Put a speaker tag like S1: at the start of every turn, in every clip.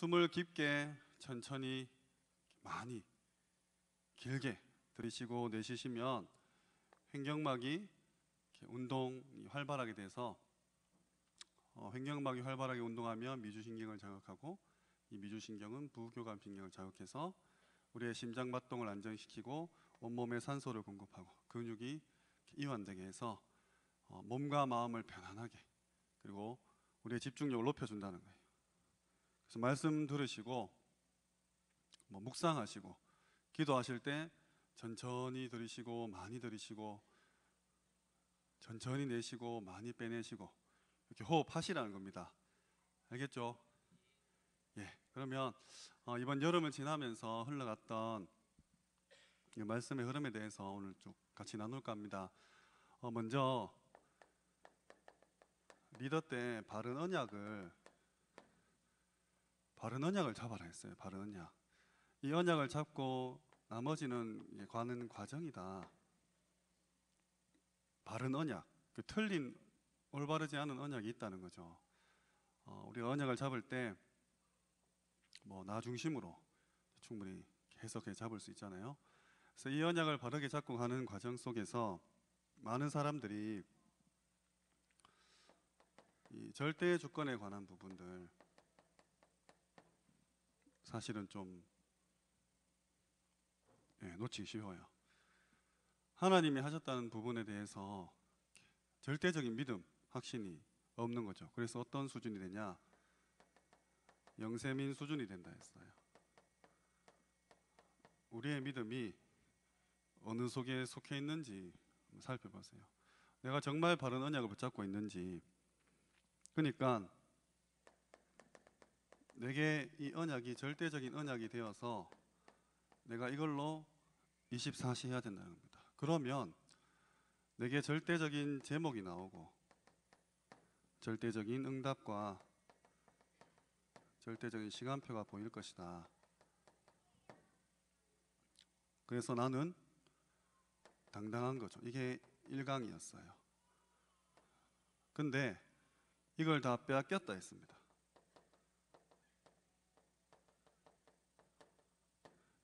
S1: 숨을 깊게 천천히 많이 길게 들이쉬고 내쉬시면 횡격막이 운동이 활발하게 돼서 횡격막이 활발하게 운동하면 미주신경을 자극하고 이 미주신경은 부교감신경을 자극해서 우리의 심장박동을 안정시키고 온몸에 산소를 공급하고 근육이 이완되게 해서 몸과 마음을 편안하게 그리고 우리의 집중력을 높여준다는 거예요. 그래서 말씀 들으시고 묵상하시고 기도하실 때 천천히 들이쉬고 많이 들이쉬고 천천히 내쉬고 많이 빼내시고 이렇게 호흡하시라는 겁니다. 알겠죠? 예. 그러면 이번 여름을 지나면서 흘러갔던 이 말씀의 흐름에 대해서 오늘 쭉 같이 나눌까 합니다. 먼저 리더 때 바른 언약을 잡아라 했어요. 바른 언약. 이 언약을 잡고 나머지는 가는 과정이다. 바른 언약, 틀린 올바르지 않은 언약이 있다는 거죠. 우리가 언약을 잡을 때 나 중심으로 충분히 해석해 잡을 수 있잖아요. 그래서 이 언약을 바르게 잡고 가는 과정 속에서 많은 사람들이 이 절대 주권에 관한 부분들 사실은 좀 놓치기 쉬워요. 하나님이 하셨다는 부분에 대해서 절대적인 믿음, 확신이 없는 거죠. 그래서 어떤 수준이 되냐? 영세민 수준이 된다 했어요. 우리의 믿음이 어느 속에 속해 있는지 살펴보세요. 내가 정말 바른 언약을 붙잡고 있는지. 그러니까 내게 이 언약이 절대적인 언약이 되어서 내가 이걸로 24시 해야 된다는 겁니다. 그러면 내게 절대적인 제목이 나오고 절대적인 응답과 절대적인 시간표가 보일 것이다. 그래서 나는 당당한 거죠. 이게 1강이었어요. 근데 이걸 다 빼앗겼다 했습니다.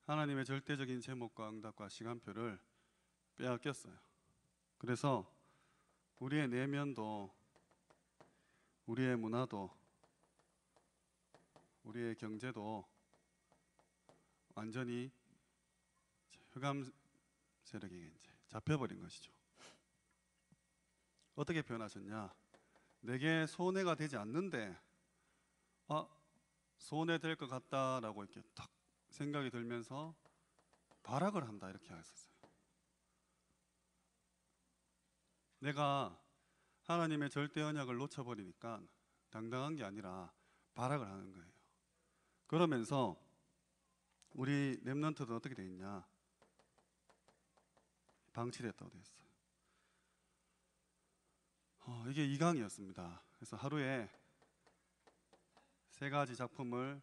S1: 하나님의 절대적인 제목과 응답과 시간표를 빼앗겼어요. 그래서 우리의 내면도 우리의 문화도 우리의 경제도 완전히 흑암 세력에게 이제 잡혀버린 것이죠. 어떻게 표현하셨냐? 내게 손해가 되지 않는데 손해될 것 같다라고 이렇게 딱 생각이 들면서 발악을 한다 이렇게 하셨어요. 내가 하나님의 절대 언약을 놓쳐버리니까 당당한 게 아니라 발악을 하는 거예요. 그러면서 우리 렘넌트도 어떻게 돼 있냐? 방치됐다고 돼 있어요. 이게 2강이었습니다. 그래서 하루에 3가지 작품을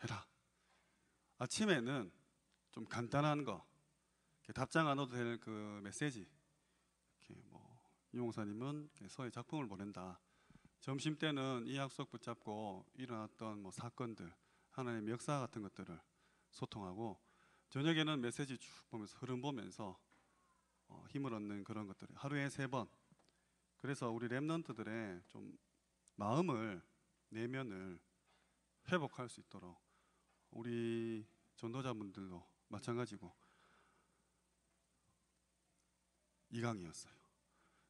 S1: 해라. 아침에는 좀 간단한 거, 답장 안 해도 될 그 메시지. 이렇게 이 목사님은 서해 작품을 보낸다. 점심 때는 이 약속 붙잡고 일어났던 사건들, 하나님의 역사 같은 것들을 소통하고, 저녁에는 메시지 쭉 보면서 흐름 보면서 힘을 얻는 그런 것들을 하루에 3번. 그래서 우리 렘넌트들의 좀 마음을, 내면을 회복할 수 있도록 우리 전도자분들도 마찬가지고 2강이었어요.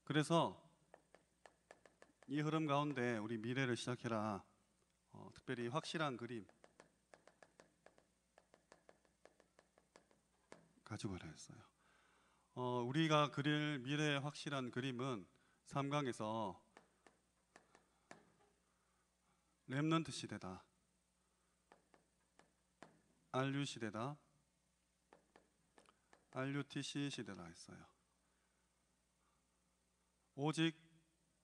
S1: 그래서 이 흐름 가운데 우리 미래를 시작해라. 특별히 확실한 그림 가지고 가라 했어요. 우리가 그릴 미래의 확실한 그림은 3강에서 렘넌트 시대다, RU 시대다, RUTC 시대다 했어요. 오직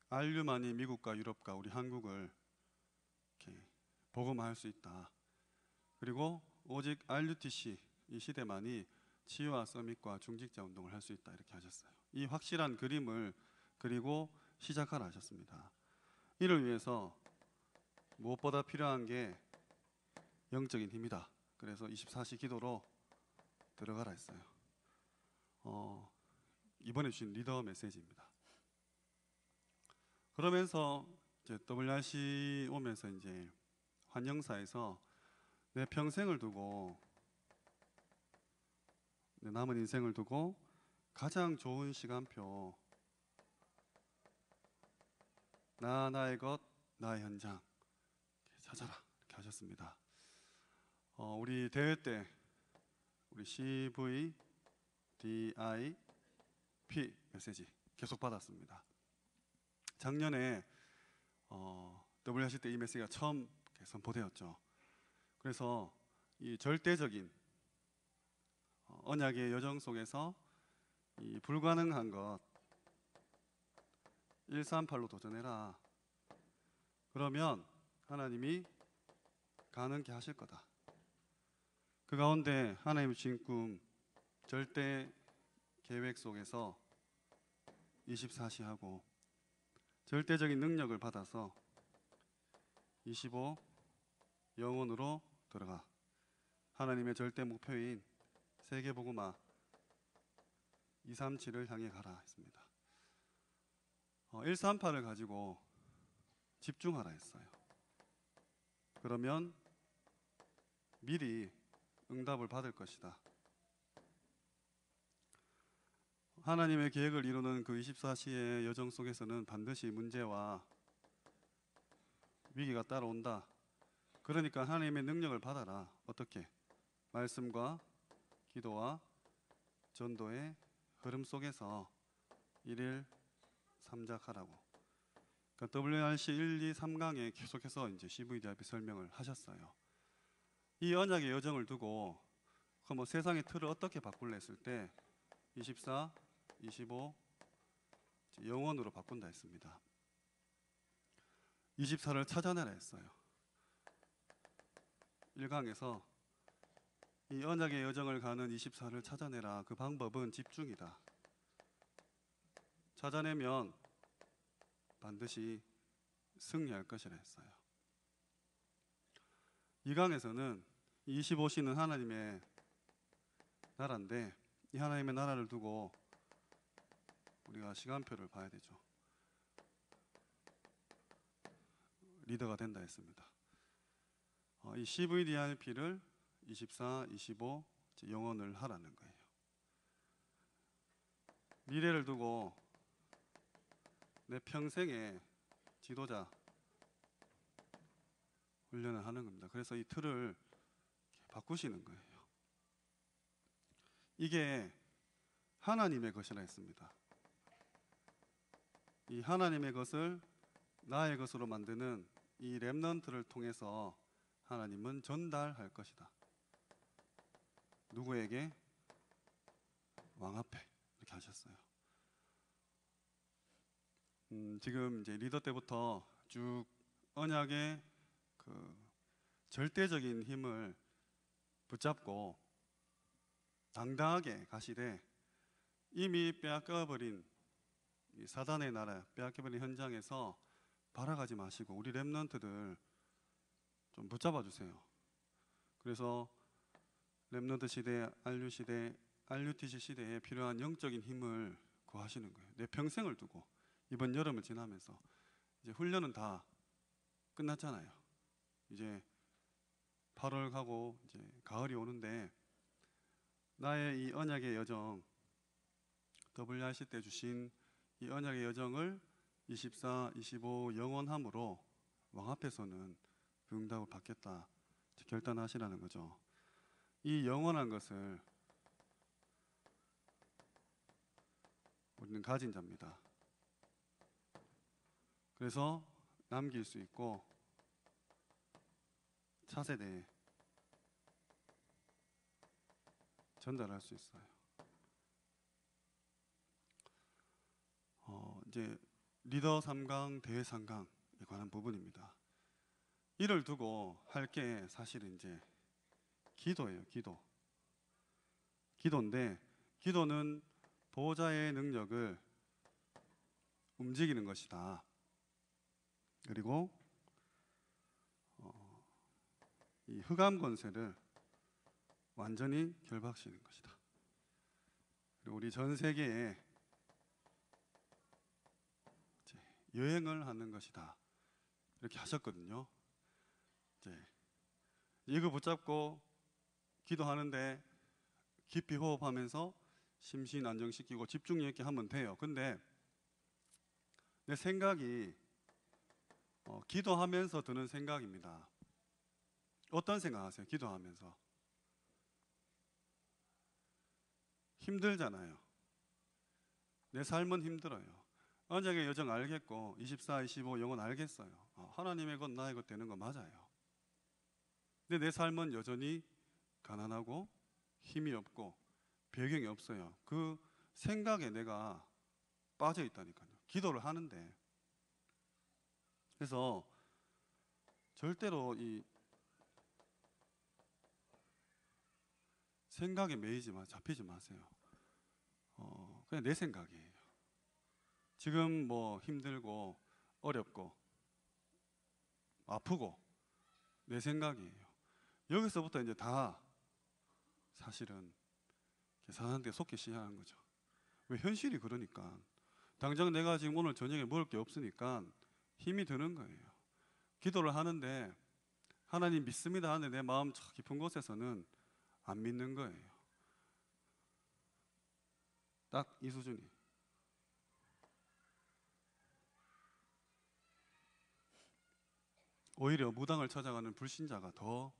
S1: RU만이 미국과 유럽과 우리 한국을 이렇게 복음화할 수 있다. 그리고 오직 RUTC 이 시대만이 치유와 서밋과 중직자 운동을 할 수 있다 이렇게 하셨어요. 이 확실한 그림을 그리고 시작하라 하셨습니다. 이를 위해서 무엇보다 필요한 게 영적인 힘이다. 그래서 24시 기도로 들어가라 했어요. 이번에 주신 리더 메시지입니다. 그러면서 이제 WRC 오면서 이제 환영사에서 내 평생을 두고, 내 남은 인생을 두고 가장 좋은 시간표, 나의 것, 나의 현장 찾아라 이렇게 하셨습니다. 우리 대회 때 우리 CVDIP 메시지 계속 받았습니다. 작년에 WRC 때 이 메시지가 처음 선포되었죠. 그래서 이 절대적인 언약의 여정 속에서 이 불가능한 것 138로 도전해라. 그러면 하나님이 가능케 하실 거다. 그 가운데 하나님의 주신 꿈 절대 계획 속에서 24시 하고 절대적인 능력을 받아서 25 영원으로 들어가. 하나님의 절대 목표인 세계복음화 237을 향해 가라 했습니다. 138을 가지고 집중하라 했어요. 그러면 미리 응답을 받을 것이다. 하나님의 계획을 이루는 그 24시의 여정 속에서는 반드시 문제와 위기가 따라온다. 그러니까 하나님의 능력을 받아라. 어떻게? 말씀과 기도와 전도의 흐름 속에서 1일 3작하라고. 그러니까 WRC 1, 2, 3강에 계속해서 이제 CVDIP 설명을 하셨어요. 이 언약의 여정을 두고 뭐 세상의 틀을 어떻게 바꿀래 했을 때 24, 25 영원으로 바꾼다 했습니다. 24를 찾아내라 했어요. 1강에서 이 언약의 여정을 가는 24를 찾아내라. 그 방법은 집중이다. 찾아내면 반드시 승리할 것이라 했어요. 2강에서는 25시는 하나님의 나라인데 이 하나님의 나라를 두고 우리가 시간표를 봐야 되죠. 리더가 된다 했습니다. 이 CVDIP를 24, 25 영원을 하라는 거예요. 미래를 두고 내 평생의 지도자 훈련을 하는 겁니다. 그래서 이 틀을 바꾸시는 거예요. 이게 하나님의 것이라 했습니다. 이 하나님의 것을 나의 것으로 만드는 이 렘넌트를 통해서 하나님은 전달할 것이다. 누구에게? 왕 앞에 이렇게 하셨어요. 지금 이제 리더 때부터 쭉 언약의 그 절대적인 힘을 붙잡고 당당하게 가시되 이미 빼앗겨버린 이 사단의 나라, 빼앗겨버린 현장에서 발아가지 마시고 우리 렘넌트들 좀 붙잡아 주세요. 그래서 렘넌트 시대, RU 시대, RUTC 시대에 필요한 영적인 힘을 구하시는 거예요. 내 평생을 두고 이번 여름을 지나면서 이제 훈련은 다 끝났잖아요. 이제 8월 가고 이제 가을이 오는데 나의 이 언약의 여정, WRC 때 주신 이 언약의 여정을 24, 25 영원함으로 왕 앞에서는 그 응답을 받겠다 결단하시라는 거죠. 이 영원한 것을 우리는 가진 자입니다. 그래서 남길 수 있고 차세대에 전달할 수 있어요. 이제 리더 3강, 대회 3강에 관한 부분입니다. 이를 두고 할 게 사실은 이제 기도예요. 기도인데 기도는 보호자의 능력을 움직이는 것이다. 그리고 이 흑암 권세를 완전히 결박시키는 것이다. 그리고 우리 전 세계에 여행을 하는 것이다. 이렇게 하셨거든요. 이거 붙잡고 기도하는데 깊이 호흡하면서 심신 안정시키고 집중력 있게 하면 돼요. 근데 내 생각이 기도하면서 드는 생각입니다. 어떤 생각하세요? 기도하면서 힘들잖아요. 내 삶은 힘들어요. 언약의 여정 알겠고 24, 25 영혼 알겠어요. 하나님의 것 나의 것 되는 거 맞아요. 근데 내 삶은 여전히 가난하고 힘이 없고 배경이 없어요. 그 생각에 내가 빠져 있다니까요. 기도를 하는데. 그래서 절대로 이 생각에 잡히지 마세요. 그냥 내 생각이에요. 지금 뭐 힘들고 어렵고 아프고 내 생각이에요. 여기서부터 이제 다 사실은 사단한테 속기 시작하는 거죠. 왜? 현실이 그러니까. 당장 내가 지금 오늘 저녁에 먹을 게 없으니까 힘이 드는 거예요. 기도를 하는데 하나님 믿습니다 하는데 내 마음 저 깊은 곳에서는 안 믿는 거예요. 딱 이 수준이. 오히려 무당을 찾아가는 불신자가 더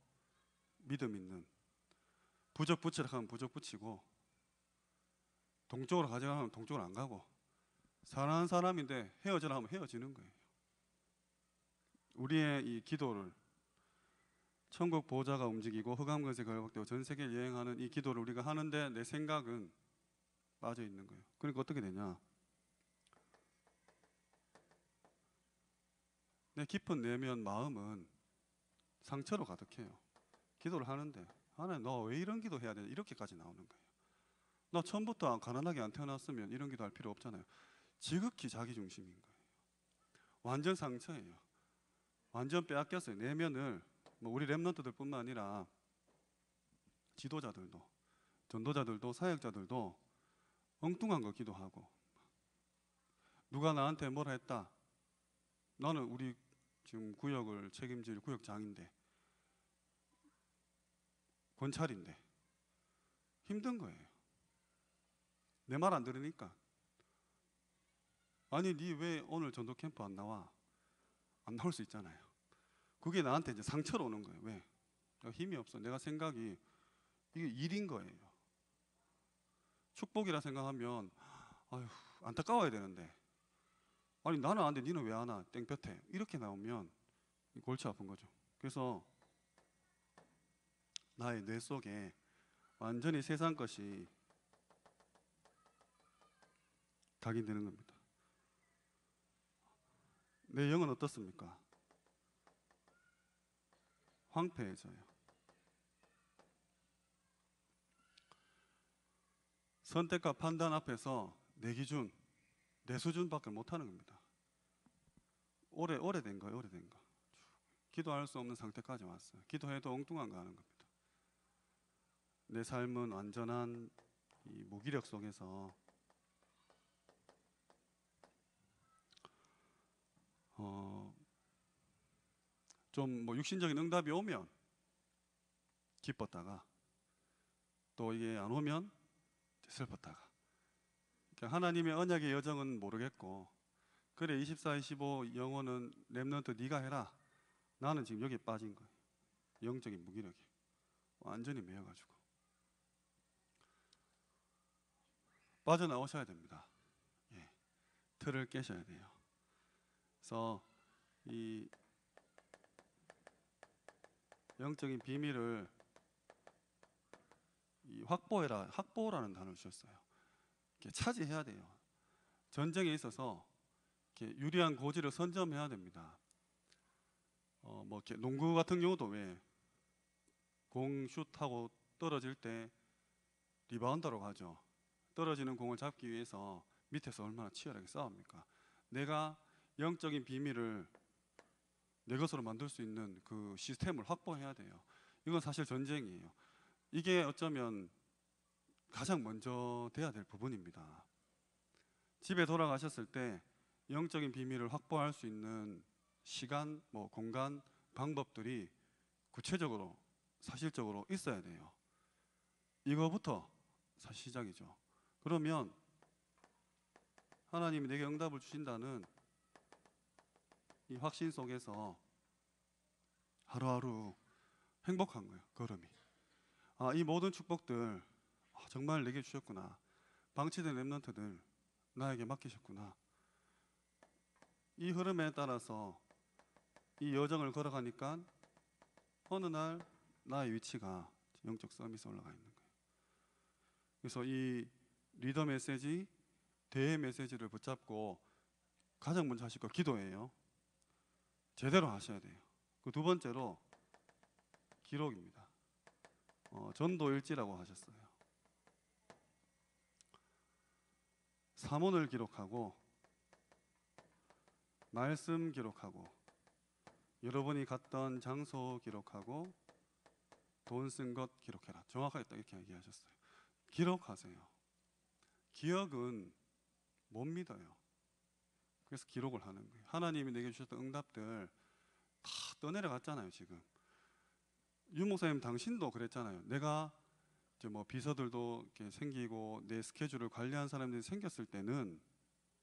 S1: 믿음 있는, 부적 붙이라 하면 부적 붙이고 동쪽으로 가져가면 라 동쪽으로 안 가고, 사랑하는 사람인데 헤어지라 하면 헤어지는 거예요. 우리의 이 기도를, 천국 보호자가 움직이고 흑암권세 결박되고 전 세계를 여행하는 이 기도를 우리가 하는데 내 생각은 빠져 있는 거예요. 그러니까 어떻게 되냐? 내 깊은 내면 마음은 상처로 가득해요. 기도를 하는데 하나님 너 왜 이런 기도 해야 되냐? 이렇게까지 나오는 거예요. 나 처음부터 가난하게 안 태어났으면 이런 기도 할 필요 없잖아요. 지극히 자기중심인 거예요. 완전 상처예요. 완전 빼앗겼어요. 내면을. 뭐 우리 랩런트들 뿐만 아니라 지도자들도, 전도자들도, 사역자들도 엉뚱한 거 기도하고, 누가 나한테 뭐라 했다, 나는 우리 지금 구역을 책임질 구역장인데, 권찰인데 힘든 거예요. 내 말 안 들으니까. 아니 니 왜 오늘 전도 캠프 안 나와? 안 나올 수 있잖아요. 그게 나한테 이제 상처로 오는 거예요. 왜? 내가 힘이 없어. 내가 생각이 이게 일인 거예요. 축복이라 생각하면 아휴 안타까워야 되는데, 아니 나는 안 돼 니는 왜 안 와? 땡볕에 이렇게 나오면 골치 아픈 거죠. 그래서 나의 뇌 속에 완전히 세상 것이 각인되는 겁니다. 내 영은 어떻습니까? 황폐해져요. 선택과 판단 앞에서 내 기준, 내 수준밖에 못하는 겁니다. 오래된 거예요. 오래된 거. 기도할 수 없는 상태까지 왔어요. 기도해도 엉뚱한 거 하는 겁니다. 내 삶은 완전한 이 무기력 속에서 좀 뭐 육신적인 응답이 오면 기뻤다가 또 이게 안 오면 슬펐다가, 그러니까 하나님의 언약의 여정은 모르겠고, 그래 24, 25 영혼은 렘넌트 네가 해라. 나는 지금 여기에 빠진 거예요. 영적인 무기력이 완전히 매여가지고 빠져나오셔야 됩니다. 예, 틀을 깨셔야 돼요. 그래서 이 영적인 비밀을 확보라는 단어를 주셨어요. 이렇게 차지해야 돼요. 전쟁에 있어서 이렇게 유리한 고지를 선점해야 됩니다. 뭐 이렇게 농구 같은 경우도 왜 공 슛하고 떨어질 때 리바운더로 가죠. 떨어지는 공을 잡기 위해서 밑에서 얼마나 치열하게 싸웁니까? 내가 영적인 비밀을 내 것으로 만들 수 있는 그 시스템을 확보해야 돼요. 이건 사실 전쟁이에요. 이게 어쩌면 가장 먼저 돼야 될 부분입니다. 집에 돌아가셨을 때 영적인 비밀을 확보할 수 있는 시간, 공간, 방법들이 구체적으로 사실적으로 있어야 돼요. 이거부터 사실 시작이죠. 그러면 하나님이 내게 응답을 주신다는 이 확신 속에서 하루하루 행복한 거예요. 걸음이. 이 모든 축복들 정말 내게 주셨구나. 방치된 렘넌트들 나에게 맡기셨구나. 이 흐름에 따라서 이 여정을 걸어가니까 어느 날 나의 위치가 영적 서밋에 올라가 있는 거예요. 그래서 이 리더 메시지, 대회 메시지를 붙잡고 가장 먼저 하실 거 기도예요. 제대로 하셔야 돼요. 그 두 번째로 기록입니다. 전도일지라고 하셨어요. 사문을 기록하고 말씀 기록하고 여러분이 갔던 장소 기록하고 돈 쓴 것 기록해라. 정확하게 딱 이렇게 얘기하셨어요. 기록하세요. 기억은 못 믿어요. 그래서 기록을 하는 거예요. 하나님이 내게 주셨던 응답들 다 떠내려갔잖아요. 지금 유 목사님 당신도 그랬잖아요. 내가 이제 비서들도 이렇게 생기고 내 스케줄을 관리한 사람들이 생겼을 때는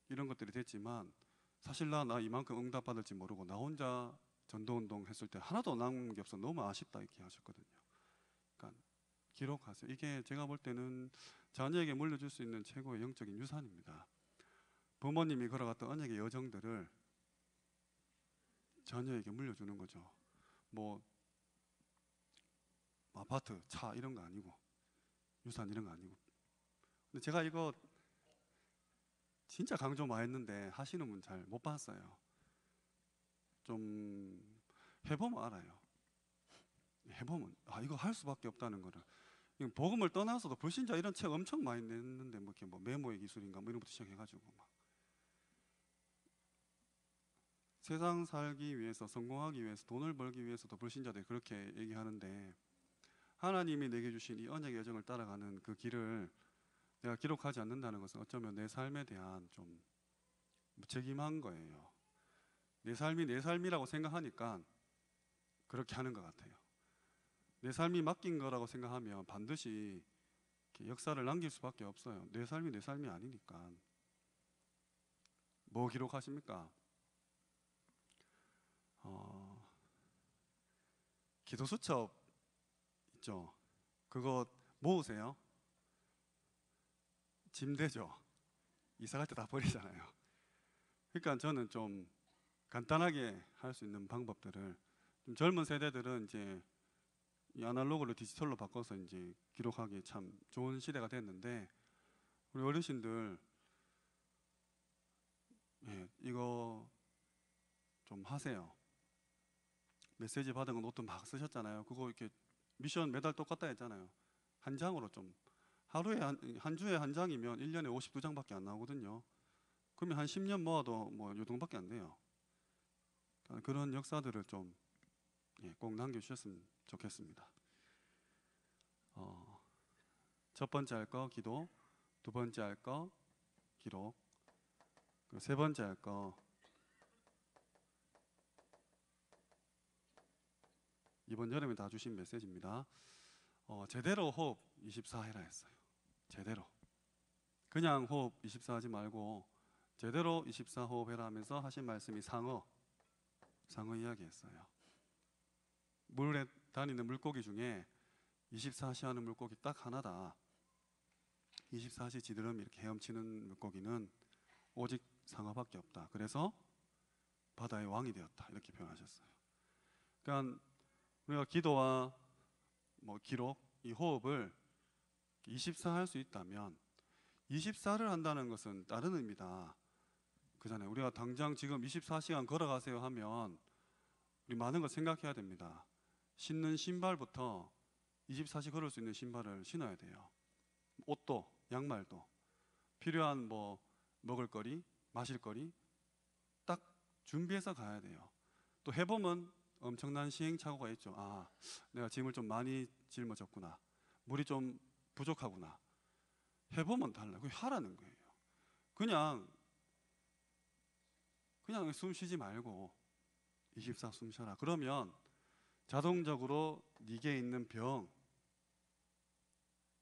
S1: 이런 것들이 됐지만 사실 나 이만큼 응답 받을지 모르고 나 혼자 전도운동 했을 때 하나도 남은 게 없어 너무 아쉽다 이렇게 하셨거든요. 그러니까 기록하세요. 이게 제가 볼 때는 자녀에게 물려줄 수 있는 최고의 영적인 유산입니다. 부모님이 걸어갔던 언약의 여정들을 자녀에게 물려주는 거죠. 아파트, 차 이런 거 아니고 유산 이런 거 아니고. 근데 제가 이거 진짜 강조 많이 했는데 하시는 분 잘 못 봤어요. 좀 해보면 알아요. 해보면 이거 할 수밖에 없다는 거를. 복음을 떠나서도 불신자 이런 책 엄청 많이 냈는데 이렇게 메모의 기술인가 이런 것부터 시작해가지고 세상 살기 위해서 성공하기 위해서 돈을 벌기 위해서도 불신자들이 그렇게 얘기하는데 하나님이 내게 주신 이 언약의 여정을 따라가는 그 길을 내가 기록하지 않는다는 것은 어쩌면 내 삶에 대한 좀 무책임한 거예요. 내 삶이 내 삶이라고 생각하니까 그렇게 하는 것 같아요. 내 삶이 맡긴 거라고 생각하면 반드시 역사를 남길 수밖에 없어요. 내 삶이 내 삶이 아니니까. 뭐 기록하십니까? 기도 수첩 있죠? 그거 모으세요. 짐되죠? 이사 갈 때 다 버리잖아요. 그러니까 저는 좀 간단하게 할 수 있는 방법들을 좀 젊은 세대들은 이제 이 아날로그로 디지털로 바꿔서 이제 기록하기 참 좋은 시대가 됐는데 우리 어르신들 이거 좀 하세요. 메시지 받은 거 노트 막 쓰셨잖아요. 그거 이렇게 미션 매달 똑같다 했잖아요. 한 장으로 좀 하루에 한 주에 한 장이면 1년에 52장밖에 안 나오거든요. 그러면 한 10년 모아도 요 정도밖에 안 돼요. 그런 역사들을 좀 꼭 남겨주셨으면 좋겠습니다. 첫 번째 할 거 기도, 두 번째 할 거 기록, 그리고 세 번째 할 거 이번 여름에 다 주신 메시지입니다. 제대로 호흡 24 해라 했어요. 제대로. 그냥 호흡 24 하지 말고 제대로 24 호흡해라 하면서 하신 말씀이 상어 이야기 했어요. 물에 다니는 물고기 중에 24시 하는 물고기 딱 하나다. 24시 지드러미 이렇게 헤엄치는 물고기는 오직 상어밖에 없다. 그래서 바다의 왕이 되었다. 이렇게 표현하셨어요. 그러니까 우리가 기도와 기록, 이 호흡을 24 할 수 있다면 24를 한다는 것은 다른 의미다. 그잖아요. 우리가 당장 지금 24시간 걸어가세요 하면 우리 많은 걸 생각해야 됩니다. 신는 신발부터 24시 걸을 수 있는 신발을 신어야 돼요. 옷도 양말도 필요한 먹을 거리, 마실 거리 딱 준비해서 가야 돼요. 또 해보면 엄청난 시행착오가 있죠. 아, 내가 짐을 좀 많이 짊어졌구나. 물이 좀 부족하구나. 해보면 달라. 그게 하라는 거예요. 그냥 숨 쉬지 말고 24 숨 쉬어라. 그러면 자동적으로 네게 있는 병,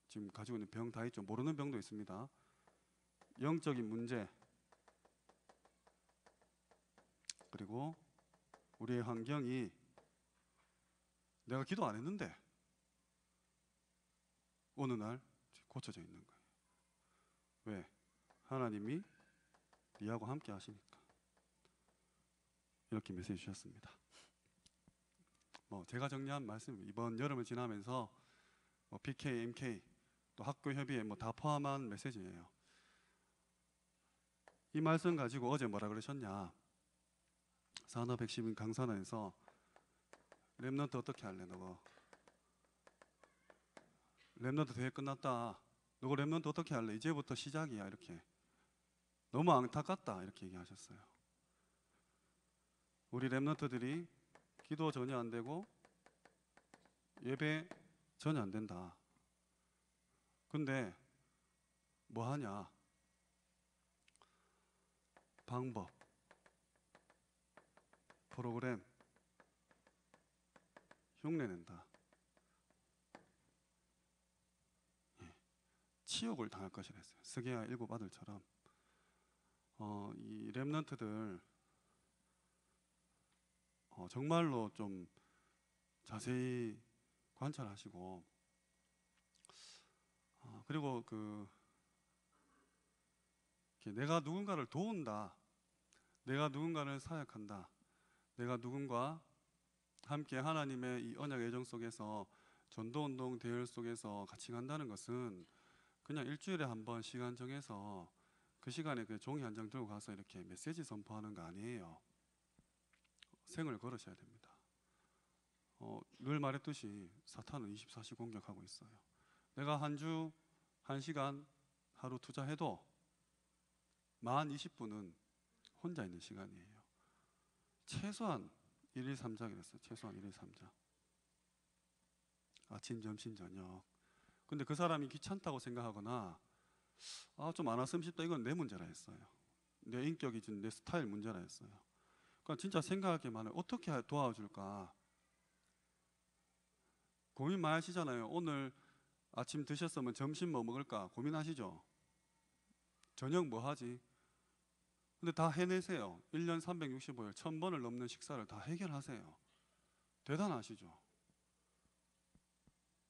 S1: 지금 가지고 있는 병 다 있죠. 모르는 병도 있습니다. 영적인 문제, 그리고 우리의 환경이 내가 기도 안 했는데 어느 날 고쳐져 있는 거예요. 왜? 하나님이 네하고 함께 하시니까. 이렇게 메시지 주셨습니다. 제가 정리한 말씀, 이번 여름을 지나면서 PK, MK, 또 학교 협의회 다 포함한 메시지예요. 이 말씀 가지고 어제 뭐라 그러셨냐? 산업 핵심인 강산에서 랩넌트 어떻게 할래? 너거 랩넌트 대회 끝났다. 너거 랩넌트 어떻게 할래? 이제부터 시작이야. 이렇게 너무 안타깝다. 이렇게 얘기하셨어요. 우리 랩넌트들이 기도 전혀 안 되고 예배 전혀 안 된다. 근데 뭐 하냐? 방법, 프로그램, 흉내낸다. 치욕을 당할 것이라 했어요. 스게야 일곱 아들처럼. 이 랩넌트들 정말로 좀 자세히 관찰하시고, 그리고 내가 누군가를 도운다, 내가 누군가를 사역한다, 내가 누군가 함께 하나님의 이 언약 애정 속에서 전도운동 대열 속에서 같이 간다는 것은 그냥 일주일에 한 번 시간 정해서 그 시간에 그 종이 한 장 들고 가서 이렇게 메시지 선포하는 거 아니에요. 생을 걸으셔야 됩니다. 늘 말했듯이 사탄은 24시 공격하고 있어요. 내가 한 주 1시간 하루 투자해도 만 20분은 혼자 있는 시간이에요. 최소한 1일 3자 그랬어요. 최소한 1일 3자. 아침, 점심, 저녁. 근데 그 사람이 귀찮다고 생각하거나 좀 안 왔으면 싶다, 이건 내 문제라 했어요. 내 인격이 준 내 스타일 문제라 했어요. 그러니까 진짜 생각하기만 해요. 어떻게 도와줄까? 고민 많이 하시잖아요. 오늘 아침 드셨으면 점심 뭐 먹을까 고민하시죠. 저녁 뭐 하지? 근데 다 해내세요. 1년 365일 1000번을 넘는 식사를 다 해결하세요. 대단하시죠.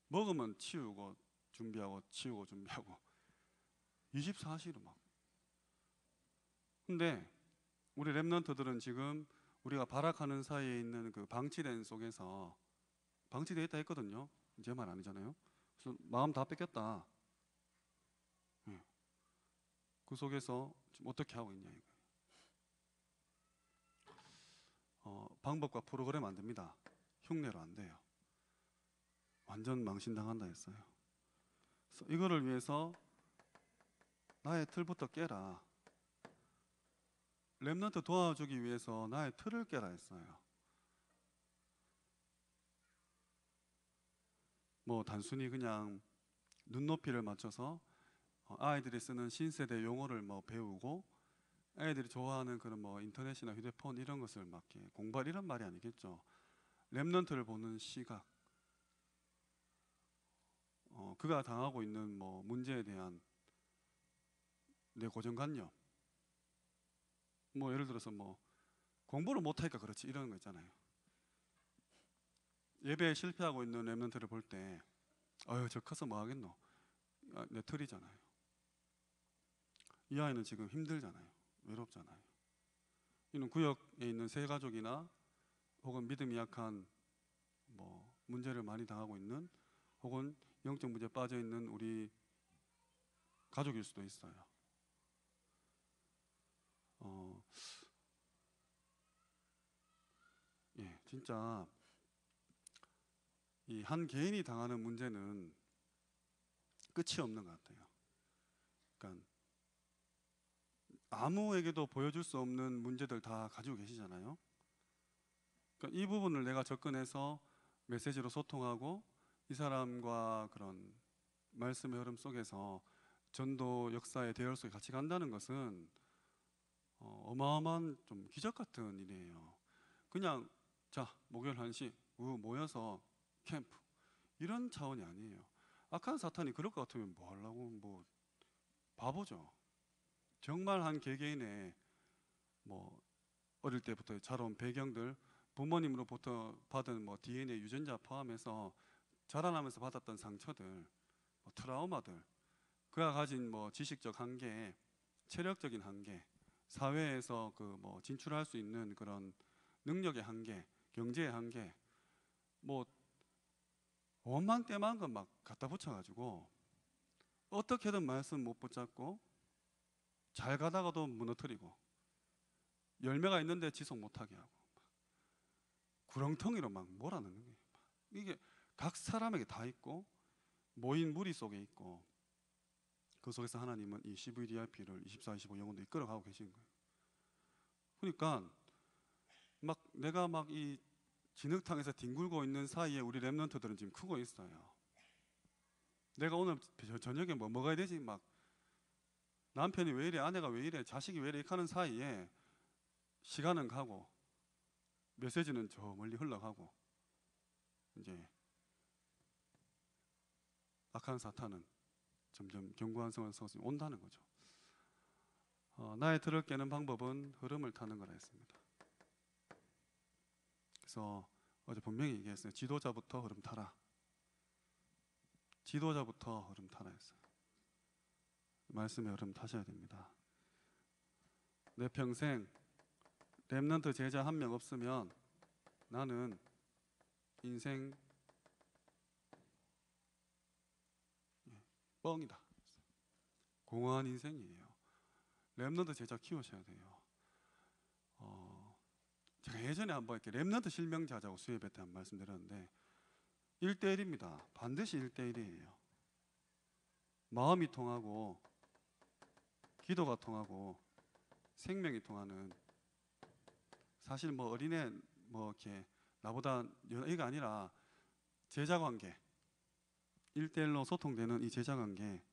S1: 먹으면 치우고 준비하고 치우고 준비하고 24시로 막. 근데 우리 랩런트들은 지금 우리가 발악하는 사이에 있는 그 방치된 속에서 방치되어 있다 했거든요. 제 말 아니잖아요. 그래서 마음 다 뺏겼다. 그 속에서 지금 어떻게 하고 있냐 이거예요. 방법과 프로그램 안 됩니다. 흉내로 안 돼요. 완전 망신당한다 했어요. 그래서 이거를 위해서 나의 틀부터 깨라. 랩런트 도와주기 위해서 나의 틀을 깨라 했어요. 단순히 그냥 눈높이를 맞춰서 아이들이 쓰는 신세대 용어를 배우고 아이들이 좋아하는 그런 인터넷이나 휴대폰 이런 것을 막 공부할 이런 말이 아니겠죠. 랩런트를 보는 시각, 그가 당하고 있는 문제에 대한 내 고정관념, 예를 들어서 공부를 못하니까 그렇지 이런 거 있잖아요. 예배에 실패하고 있는 랩런트를 볼 때 저 커서 뭐 하겠노? 내 틀이잖아요. 이 아이는 지금 힘들잖아요. 외롭잖아요. 이는 구역에 있는 새 가족이나 혹은 믿음이 약한 문제를 많이 당하고 있는 혹은 영적 문제에 빠져 있는 우리 가족일 수도 있어요. 진짜 이 한 개인이 당하는 문제는 끝이 없는 것 같아요. 그러니까 아무에게도 보여줄 수 없는 문제들 다 가지고 계시잖아요. 그러니까 이 부분을 내가 접근해서 메시지로 소통하고 이 사람과 그런 말씀의 흐름 속에서 전도 역사의 대열 속에 같이 간다는 것은 어마어마한 좀 기적 같은 일이에요. 그냥 자 목요일 1시 모여서 캠프 이런 차원이 아니에요. 악한 사탄이 그럴 것 같으면 뭐 하려고, 뭐 바보죠. 정말 한 개개인의 뭐 어릴 때부터 자라온 배경들, 부모님으로부터 받은 뭐 DNA 유전자 포함해서 자라나면서 받았던 상처들, 뭐 트라우마들, 그가 가진 뭐 지식적 한계, 체력적인 한계, 사회에서 그 뭐 진출할 수 있는 그런 능력의 한계, 경제의 한계, 뭐 원만 때만 건 막 갖다 붙여가지고 어떻게든 말씀 못 붙잡고 잘 가다가도 무너뜨리고 열매가 있는데 지속 못하게 하고 구렁텅이로 막 몰아넣는 거예요. 이게 각 사람에게 다 있고 모인 무리 속에 있고 그 속에서 하나님은 이 CVDIP를 24, 25 영혼도 이끌어가고 계신 거예요. 그러니까 막 내가 막 이 진흙탕에서 뒹굴고 있는 사이에 우리 랩런트들은 지금 크고 있어요. 내가 오늘 저녁에 뭐 먹어야 되지? 막 남편이 왜 이래, 아내가 왜 이래, 자식이 왜 이래 이렇게 하는 사이에 시간은 가고 메시지는 저 멀리 흘러가고 이제 악한 사탄은 점점 견고한 성에서 온다는 거죠. 나의 틀을 깨는 방법은 흐름을 타는 거라 했습니다. 그래서 어제 분명히 얘기했어요. 지도자부터 흐름 타라. 지도자부터 흐름 타라 했어요. 말씀의 흐름 타셔야 됩니다. 내 평생 렘넌트 제자 한 명 없으면 나는 인생 뻥이다. 공허한 인생이에요. 렘넌트 제자 키우셔야 돼요. 제가 예전에 한번 이렇게 렘넌트 실명자자고 수요예배 때 한 말씀드렸는데 1대1입니다. 반드시 1대1이에요. 마음이 통하고 기도가 통하고 생명이 통하는, 사실 뭐 어린애 뭐 이렇게 나보다 이가 아니라 제자 관계, 1대1로 소통되는 이 제자 관계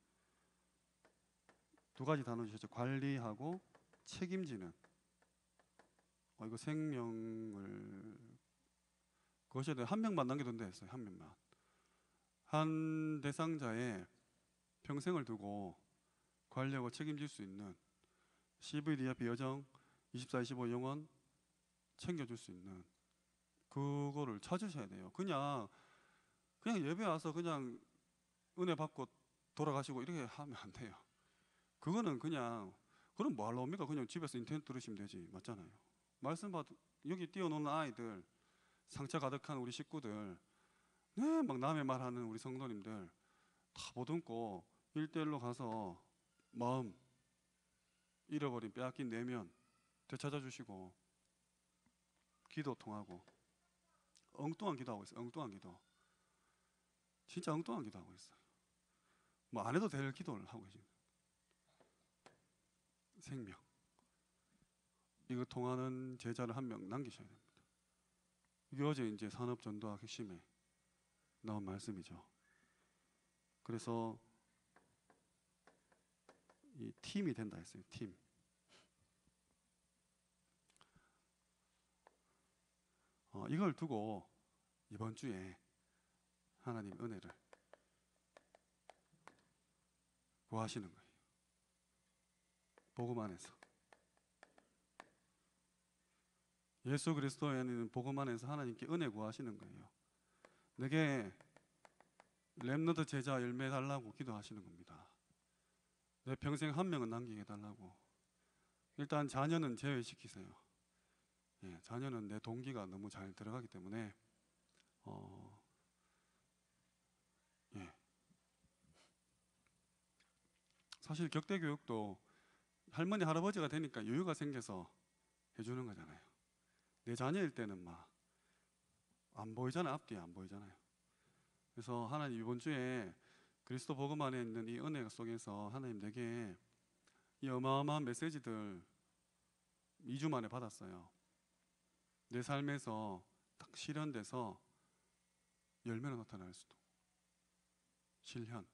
S1: 두 가지 단어 주셨죠. 관리하고 책임지는. 이거 생명을 그것에 대해 한 명만 남겨둔다 했어요. 한 명만. 한 대상자의 평생을 두고 관리하고 책임질 수 있는 CVDIP 여정 24, 25 영혼 챙겨줄 수 있는 그거를 찾으셔야 돼요. 그냥 예배 와서 그냥 은혜 받고 돌아가시고 이렇게 하면 안 돼요. 그거는 그냥, 그럼 뭐 하려고 합니까? 그냥 집에서 인터넷 들으시면 되지. 맞잖아요. 말씀 받 여기 뛰어노는 아이들, 상처 가득한 우리 식구들, 네, 막 남의 말하는 우리 성도님들 다 보듬고 1대1로 가서 마음 잃어버린 빼앗긴 내면 되찾아주시고 기도 통하고 엉뚱한 기도하고 있어요. 엉뚱한 기도. 진짜 엉뚱한 기도하고 있어요. 뭐 안 해도 될 기도를 하고 계십니다. 생명. 이거 통하는 제자를 한 명 남기셔야 됩니다. 이게 어제 이제 산업전도학 핵심에 나온 말씀이죠. 그래서 이 팀이 된다 했어요. 팀. 이걸 두고 이번 주에 하나님 은혜를 구하시는 거예요. 복음 안에서. 예수 그리스도에 있는 복음 안에서 하나님께 은혜 구하시는 거예요. 내게 렘넌트 제자 열매 달라고 기도하시는 겁니다. 내 평생 한 명은 남기게 해달라고. 일단 자녀는 제외시키세요. 예, 자녀는 내 동기가 너무 잘 들어가기 때문에 예. 사실 격대 교육도 할머니 할아버지가 되니까 여유가 생겨서 해주는 거잖아요. 내 자녀일 때는 막 안 보이잖아요. 앞뒤에 안 보이잖아요. 그래서 하나님 이번 주에 그리스도 복음 안에 있는 이 은혜 속에서 하나님 내게 이 어마어마한 메시지들 2주 만에 받았어요. 내 삶에서 딱 실현돼서 열매로 나타날 수도. 실현,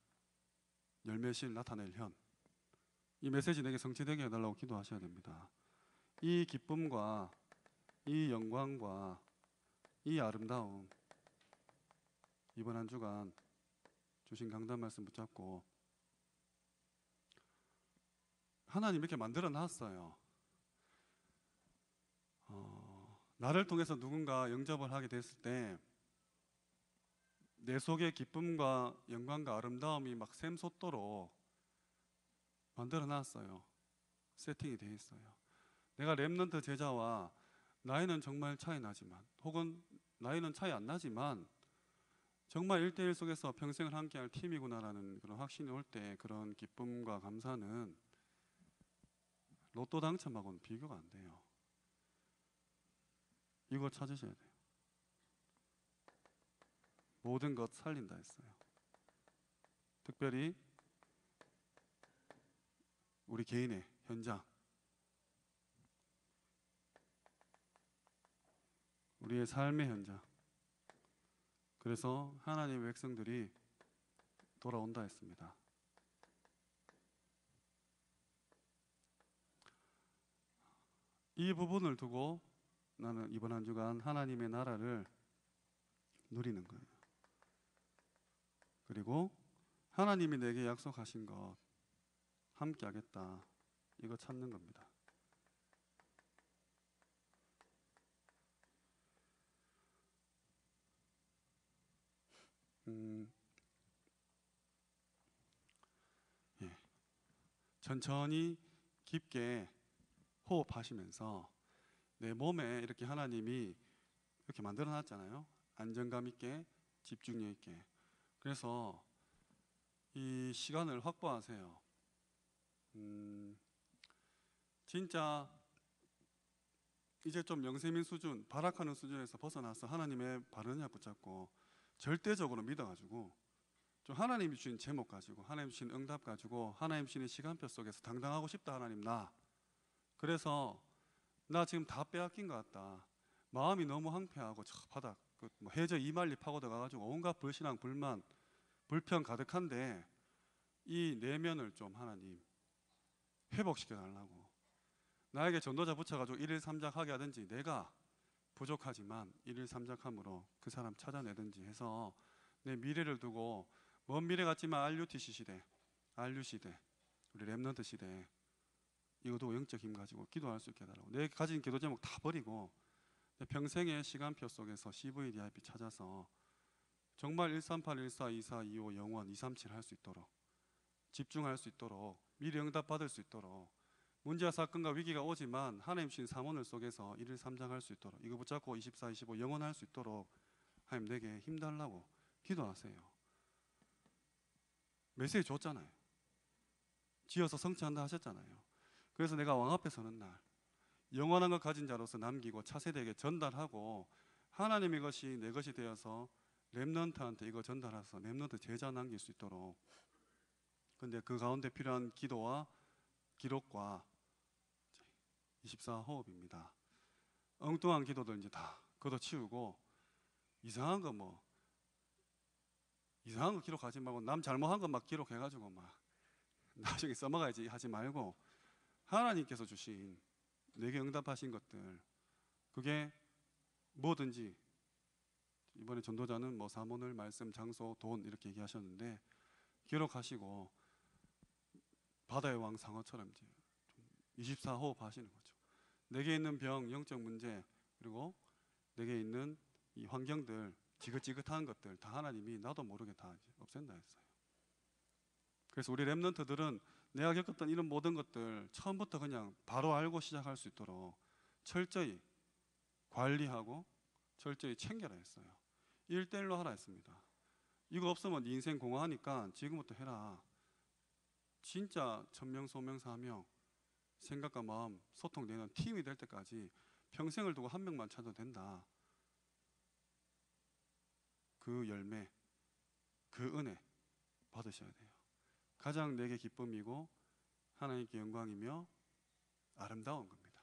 S1: 열매실 나타낼 현. 이 메시지 내게 성취되게 해달라고 기도하셔야 됩니다. 이 기쁨과 이 영광과 이 아름다움, 이번 한 주간 주신 강단 말씀 붙잡고 하나님 이렇게 만들어 놨어요. 나를 통해서 누군가 영접을 하게 됐을 때 내 속에 기쁨과 영광과 아름다움이 막 샘솟도록 만들어 놨어요. 세팅이 되어 있어요. 내가 렘넌트 제자와 나이는 정말 차이 나지만, 혹은 나이는 차이 안 나지만 정말 1대1 속에서 평생을 함께할 팀이구나라는 그런 확신이 올 때 그런 기쁨과 감사는 로또 당첨하고는 비교가 안 돼요. 이거 찾으셔야 돼요. 모든 것 살린다 했어요. 특별히 우리 개인의 현장, 우리의 삶의 현장. 그래서 하나님의 백성들이 돌아온다 했습니다. 이 부분을 두고 나는 이번 한 주간 하나님의 나라를 누리는 거예요. 그리고 하나님이 내게 약속하신 것 함께 하겠다, 이거 찾는 겁니다. 예. 천천히 깊게 호흡하시면서 내 몸에 이렇게 하나님이 이렇게 만들어 놨잖아요. 안정감 있게, 집중력 있게. 그래서 이 시간을 확보하세요. 진짜 이제 좀 영세민 수준, 발악하는 수준에서 벗어나서 하나님의 바른 약 붙잡고 절대적으로 믿어가지고 좀 하나님이 주신 제목 가지고, 하나님 주신 응답 가지고, 하나님 주신 시간표 속에서 당당하고 싶다. 하나님 나, 그래서 나 지금 다 빼앗긴 것 같다. 마음이 너무 황폐하고 저 바닥 뭐 해저 이만리 파고들 가가지고 온갖 불신앙, 불만, 불평 가득한데 이 내면을 좀 하나님 회복시켜 달라고. 나에게 전도자 붙여가지고 1일 3작 하게 하든지, 내가 부족하지만 1일 3작함으로 그 사람 찾아내든지 해서 내 미래를 두고, 먼 미래 같지만 RUTC 시대, RU 시대, 우리 렘넌트 시대, 이거 두고 영적 힘 가지고 기도할 수 있게 해달라고. 내 가진 기도 제목 다 버리고 내 평생의 시간표 속에서 CVDIP 찾아서 정말 138, 14, 24, 25, 영원 237 할 수 있도록, 집중할 수 있도록, 미리 응답 받을 수 있도록, 문제와 사건과 위기가 오지만 하나님 주신 사문을 속에서 1일 3장 할 수 있도록, 이거 붙잡고 24, 25 영원할 수 있도록 하나님 내게 힘 달라고 기도하세요. 메시지 줬잖아요. 지어서 성취한다 하셨잖아요. 그래서 내가 왕 앞에 서는 날 영원한 것 가진 자로서 남기고 차세대에게 전달하고, 하나님 이것이 내 것이 되어서 렘넌트한테 이거 전달해서 렘넌트 제자 남길 수 있도록. 근데 그 가운데 필요한 기도와 기록과 24호흡입니다. 엉뚱한 기도들 이제 다 걷어치우고, 이상한 거 기록하지 말고, 남 잘못한 거 막 기록해가지고 막 나중에 써먹어야지 하지 말고, 하나님께서 주신 내게 응답하신 것들, 그게 뭐든지, 이번에 전도자는 뭐 사문을, 말씀, 장소, 돈 이렇게 얘기하셨는데 기록하시고 바다의 왕 상어처럼 이제 24호흡 하시는 거죠. 내게 있는 병, 영적 문제, 그리고 내게 있는 이 환경들, 지긋지긋한 것들 다 하나님이 나도 모르게 다 이제 없앤다 했어요. 그래서 우리 렘넌트들은 내가 겪었던 이런 모든 것들 처음부터 그냥 바로 알고 시작할 수 있도록 철저히 관리하고 철저히 챙겨라 했어요. 1대1로 하라 했습니다. 이거 없으면 네 인생 공허하니까 지금부터 해라. 진짜 천명, 소명, 사명, 생각과 마음 소통되는 팀이 될 때까지 평생을 두고 한 명만 찾아도 된다. 그 열매, 그 은혜 받으셔야 돼요. 가장 내게 기쁨이고 하나님께 영광이며 아름다운 겁니다.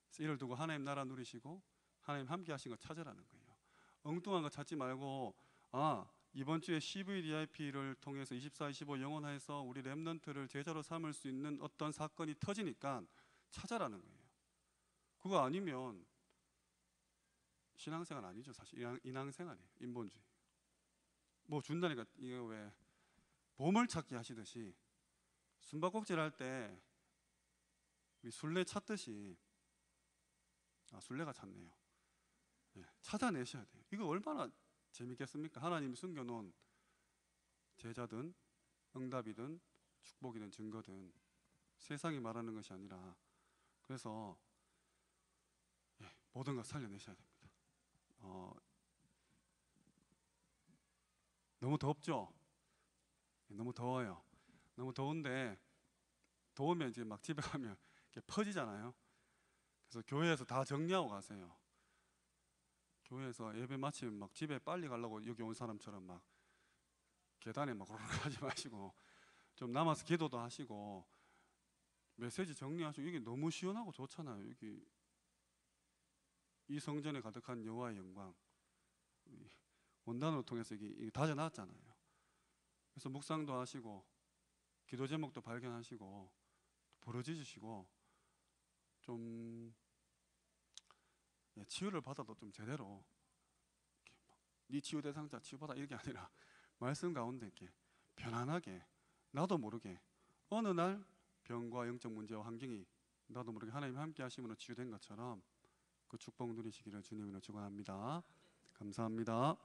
S1: 그래서 이를 두고 하나님 나라 누리시고 하나님 함께 하신 거 찾으라는 거예요. 엉뚱한 거 찾지 말고 이번 주에 CVDIP를 통해서 24, 25 영원화해서 우리 렘넌트를 제자로 삼을 수 있는 어떤 사건이 터지니까 찾아라는 거예요. 그거 아니면 신앙생활 아니죠. 사실 인왕생활이에요. 인본주의. 뭐 준다니까. 이거 왜 보물찾기 하시듯이 숨바꼭질 할 때 우리 술래 찾듯이 술래가 찾네요. 찾아내셔야 돼요. 이거 얼마나 재밌겠습니까? 하나님이 숨겨놓은 제자든 응답이든 축복이든 증거든 세상이 말하는 것이 아니라, 그래서 모든 걸 살려내셔야 됩니다. 너무 덥죠? 너무 더워요. 너무 더운데 더우면 이제 막 집에 가면 이렇게 퍼지잖아요. 그래서 교회에서 다 정리하고 가세요. 교회에서 예배 마치면 막 집에 빨리 가려고 여기 온 사람처럼 막 계단에 막 하지 마시고 좀 남아서 기도도 하시고 메시지 정리하시고. 이게 너무 시원하고 좋잖아요. 여기 이 성전에 가득한 여호와의 영광, 원단으로 통해서 이게 다져놨잖아요. 그래서 묵상도 하시고 기도 제목도 발견하시고 부르짖으시고 좀 치유를 받아도 좀 제대로 네 치유 대상자 치유받아 이게 아니라 말씀 가운데 이렇게 편안하게 나도 모르게 어느 날 병과 영적 문제와 환경이 나도 모르게 하나님 함께 하심으로 치유된 것처럼 그 축복 누리시기를 주님으로 축원합니다. 감사합니다.